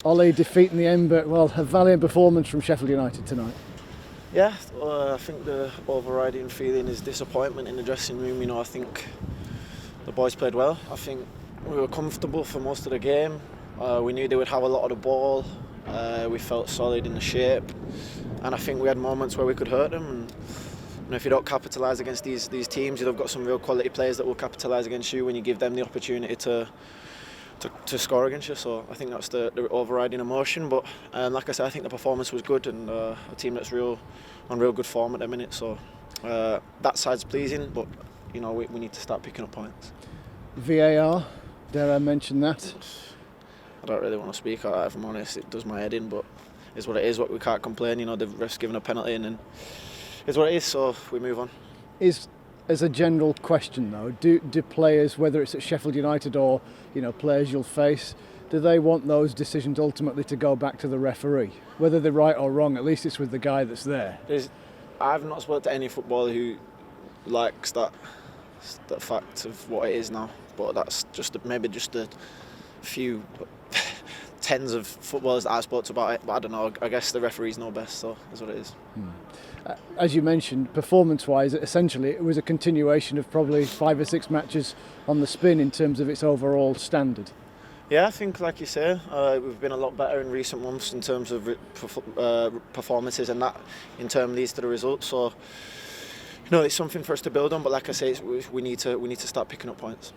Oli defeating the end, but well, a valiant performance from Sheffield United tonight. Yeah, I think the overriding feeling is disappointment in the dressing room. I think the boys played well. I think we were comfortable for most of the game. We knew they would have a lot of the ball. We felt solid in the shape, and I think we had moments where we could hurt them. And if you don't capitalise against these teams, you've got some real quality players that will capitalise against you when you give them the opportunity to score against you. So I think that's the overriding emotion. But like I said, I think the performance was good, and a team that's on real good form at the minute. So that side's pleasing, but we need to start picking up points. VAR, dare I mention that? I don't really want to speak on that, if I'm honest. It does my head in, but it's what it is. We can't complain. The ref's given a penalty, and then it's what it is. So we move on. As a general question though, do players, whether it's at Sheffield United or players you'll face, do they want those decisions ultimately to go back to the referee? Whether they're right or wrong, at least it's with the guy that's there. I've not spoken to any footballer who likes that fact of what it is now, but that's maybe just a few tens of footballers that I spoke to about it. But I don't know. I guess the referees know best, so that's what it is. As you mentioned, performance-wise, essentially it was a continuation of probably 5 or 6 matches on the spin in terms of its overall standard. Yeah, I think, like you say, we've been a lot better in recent months in terms of performances, and that in turn leads to the results. So, it's something for us to build on. But like I say, we need to start picking up points.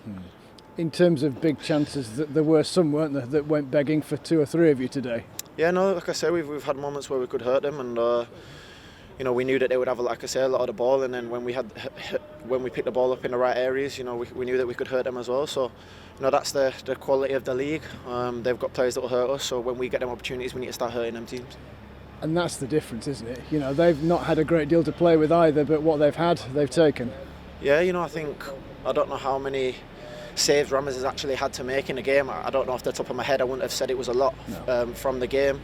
In terms of big chances, there were some, weren't there, that went begging for 2 or 3 of you today? Yeah, no, like I say, we've had moments where we could hurt them, and we knew that they would have, like I say, a lot of the ball, and then when we picked the ball up in the right areas, we knew that we could hurt them as well. So, that's the quality of the league. They've got players that will hurt us, so when we get them opportunities, we need to start hurting them teams. And that's the difference, isn't it? They've not had a great deal to play with either, but what they've had, they've taken. Yeah, I don't know how many saves Ramos has actually had to make in a game. I don't know off the top of my head. I wouldn't have said it was a lot from the game.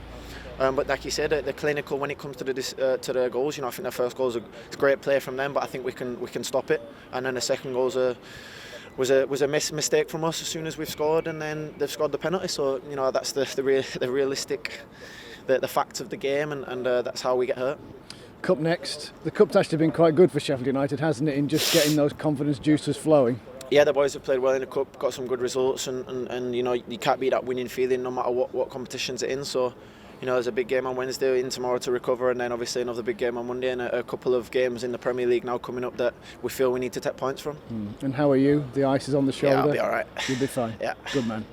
But like you said, they're clinical when it comes to the goals. I think their first goal is a great play from them, but I think we can stop it. And then the second goal was a mistake from us as soon as we've scored, and then they've scored the penalty. So that's the realistic, the fact of the game, and that's how we get hurt. Cup next. The cup's actually been quite good for Sheffield United, hasn't it, in just getting those confidence juices flowing? Yeah, the boys have played well in the cup, got some good results, and you can't beat that winning feeling no matter what competitions it's in. So there's a big game on Wednesday, in tomorrow to recover, and then obviously another big game on Monday, and a couple of games in the Premier League now coming up that we feel we need to take points from. And how are you? The ice is on the shoulder. Yeah, I'll be all right. You'll be fine. Yeah. Good man.